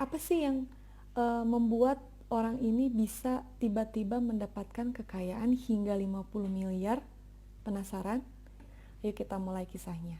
Apa sih yang membuat orang ini bisa tiba-tiba mendapatkan kekayaan hingga 50 miliar? Penasaran? Yuk kita mulai kisahnya.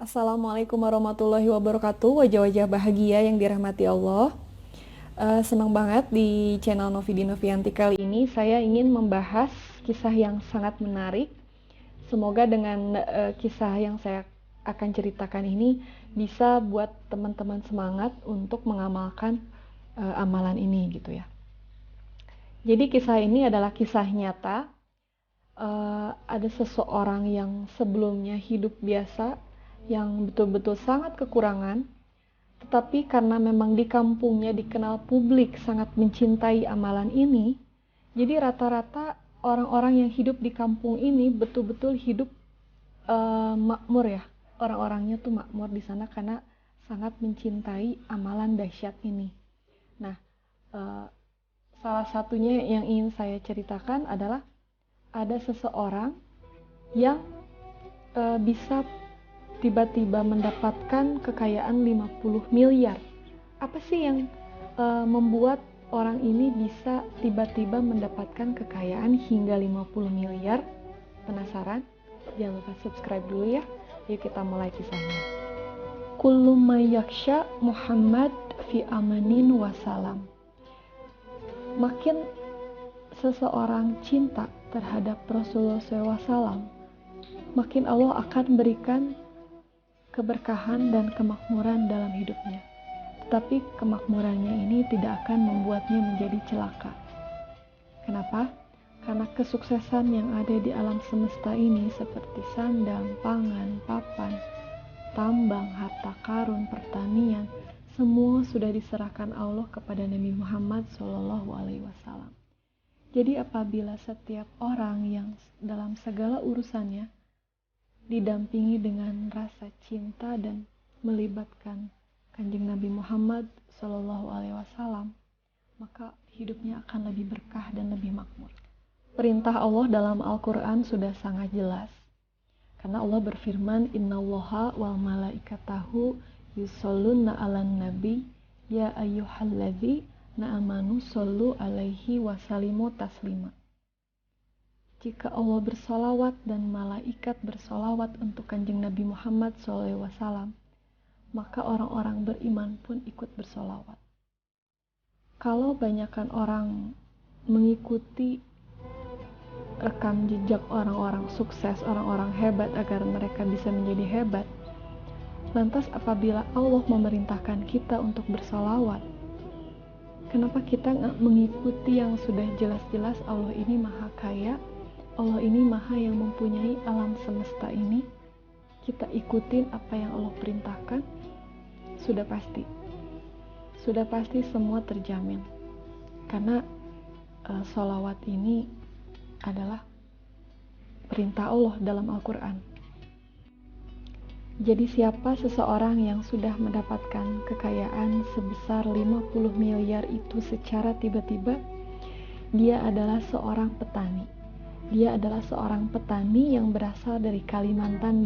Assalamualaikum warahmatullahi wabarakatuh. Wajah-wajah bahagia yang dirahmati Allah. Senang banget di channel Novidi Novianti kali ini saya ingin membahas kisah yang sangat menarik. Semoga dengan kisah yang saya akan ceritakan ini bisa buat teman-teman semangat untuk mengamalkan amalan ini gitu ya. Jadi kisah ini adalah kisah nyata. Ada seseorang yang sebelumnya hidup biasa, yang betul-betul sangat kekurangan, tetapi karena memang di kampungnya dikenal publik sangat mencintai amalan ini, jadi rata-rata orang-orang yang hidup di kampung ini betul-betul hidup makmur ya. Orang-orangnya tuh makmur di sana karena sangat mencintai amalan dahsyat ini. Nah, uh, salah satunya yang ingin saya ceritakan adalah ada seseorang yang bisa tiba-tiba mendapatkan kekayaan 50 miliar. Apa sih yang membuat orang ini bisa tiba-tiba mendapatkan kekayaan hingga 50 miliar? Penasaran? Jangan lupa subscribe dulu ya. Yuk kita mulai kisahnya. Kullu may yaksha Muhammad fi amanin wasalam. Makin seseorang cinta terhadap Rasulullah SAW, makin Allah akan berikan keberkahan dan kemakmuran dalam hidupnya. Tetapi kemakmurannya ini tidak akan membuatnya menjadi celaka. Kenapa? Karena kesuksesan yang ada di alam semesta ini seperti sandang, pangan, papan, tambang, harta karun, pertanian, semua sudah diserahkan Allah kepada Nabi Muhammad SAW. Jadi apabila setiap orang yang dalam segala urusannya didampingi dengan rasa cinta dan melibatkan Kanjeng Nabi Muhammad SAW, maka hidupnya akan lebih berkah dan lebih makmur. Perintah Allah dalam Al-Quran sudah sangat jelas. Karena Allah berfirman, Innallaha wal malaikatahu yusholluna 'alan nabi ya ayyuhalladzina amanu shollu alaihi wasallimu taslima. Jika Allah bersolawat dan malaikat bersolawat untuk Kanjeng Nabi Muhammad SAW, maka orang-orang beriman pun ikut bersolawat. Kalau banyakkan orang mengikuti rekam jejak orang-orang sukses, orang-orang hebat agar mereka bisa menjadi hebat, lantas apabila Allah memerintahkan kita untuk bersolawat, kenapa kita nggak mengikuti yang sudah jelas-jelas Allah ini maha kaya, Allah ini maha yang mempunyai alam semesta ini? Kita ikutin apa yang Allah perintahkan, sudah pasti semua terjamin. Karena sholawat ini adalah perintah Allah dalam Al-Quran. Jadi siapa seseorang yang sudah mendapatkan kekayaan sebesar 50 miliar itu secara tiba-tiba, dia adalah seorang petani. Dia adalah seorang petani yang berasal dari Kalimantan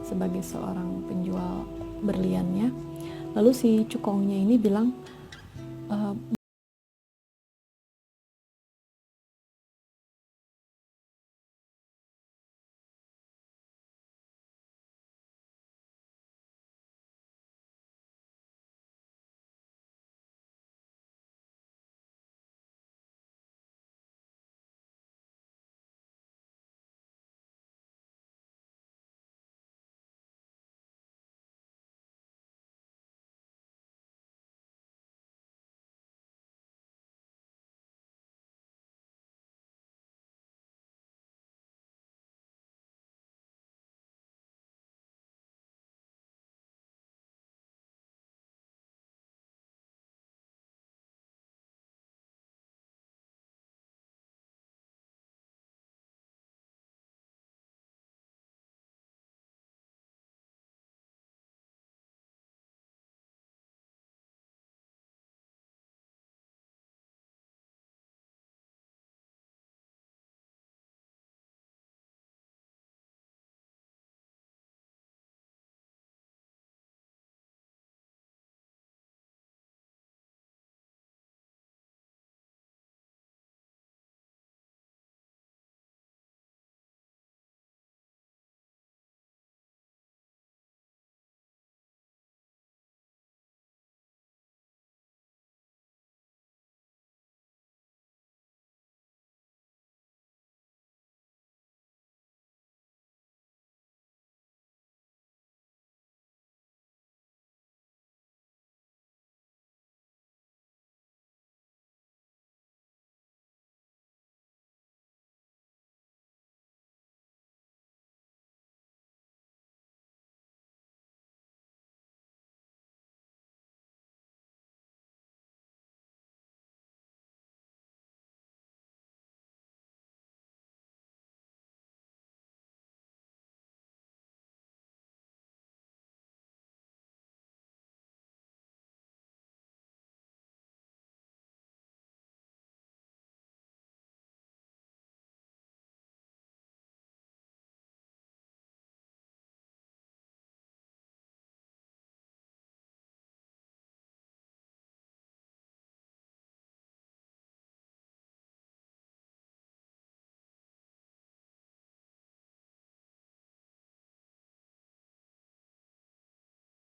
sebagai seorang penjual berliannya. Lalu si cukongnya ini bilang,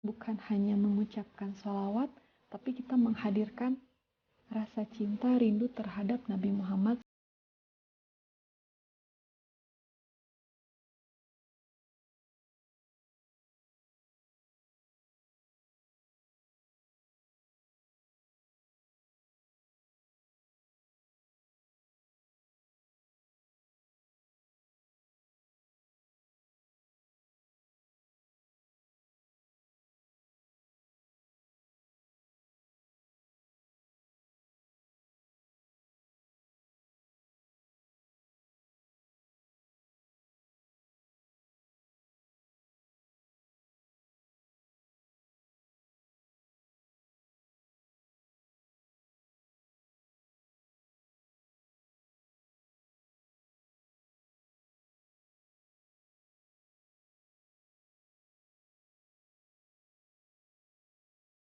bukan hanya mengucapkan sholawat, tapi kita menghadirkan rasa cinta rindu terhadap Nabi Muhammad.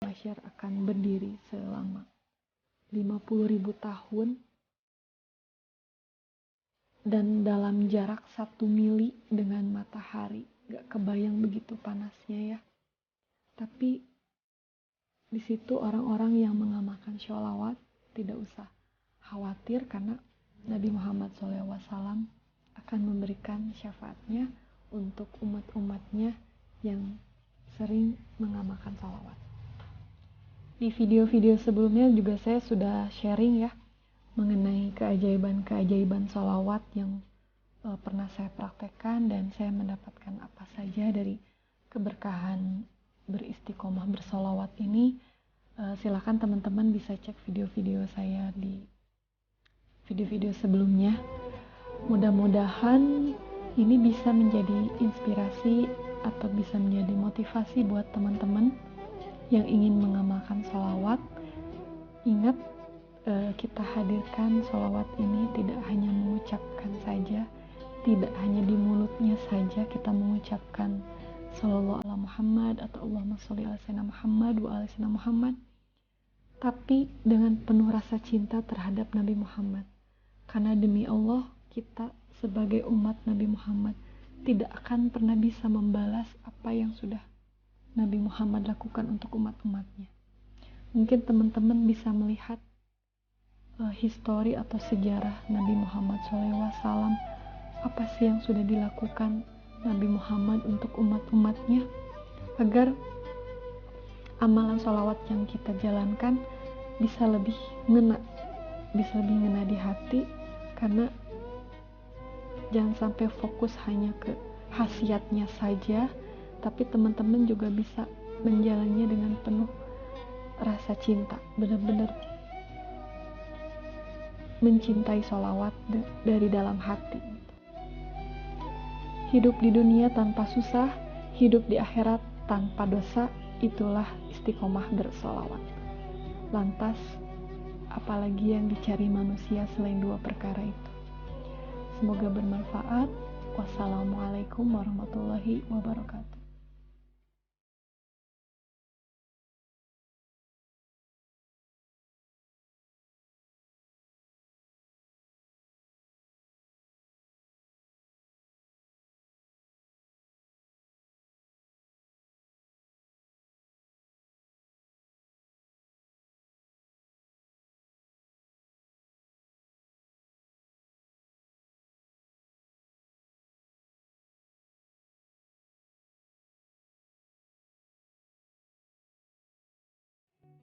Mahsyar akan berdiri selama 50.000 tahun dan dalam jarak 1 mili dengan matahari. Gak kebayang begitu panasnya ya. Tapi di situ orang-orang yang mengamalkan sholawat tidak usah khawatir karena Nabi Muhammad SAW akan memberikan syafaatnya untuk umat-umatnya yang sering mengamalkan sholawat. Di video-video sebelumnya juga saya sudah sharing ya mengenai keajaiban-keajaiban sholawat yang pernah saya praktekkan dan saya mendapatkan apa saja dari keberkahan beristiqomah bersolawat ini. Silakan teman-teman bisa cek video-video saya di video-video sebelumnya. Mudah-mudahan ini bisa menjadi inspirasi atau bisa menjadi motivasi buat teman-teman yang ingin mengamalkan sholawat. Ingat, kita hadirkan sholawat ini tidak hanya mengucapkan saja, tidak hanya di mulutnya saja kita mengucapkan Sallallahu ala Muhammad atau Allahumma sholli ala sayyidina Muhammad wa ala sayyidina Muhammad, tapi dengan penuh rasa cinta terhadap Nabi Muhammad. Karena demi Allah, kita sebagai umat Nabi Muhammad tidak akan pernah bisa membalas apa yang sudah Nabi Muhammad lakukan untuk umat-umatnya. Mungkin teman-teman bisa melihat histori atau sejarah Nabi Muhammad SAW, apa sih yang sudah dilakukan Nabi Muhammad untuk umat-umatnya, agar amalan sholawat yang kita jalankan bisa lebih ngena di hati. Karena jangan sampai fokus hanya ke khasiatnya saja, tapi teman-teman juga bisa menjalannya dengan penuh rasa cinta, benar-benar mencintai sholawat dari dalam hati. Hidup di dunia tanpa susah, hidup di akhirat tanpa dosa, itulah istiqomah bersholawat. Lantas, apalagi yang dicari manusia selain dua perkara itu? Semoga bermanfaat. Wassalamualaikum warahmatullahi wabarakatuh.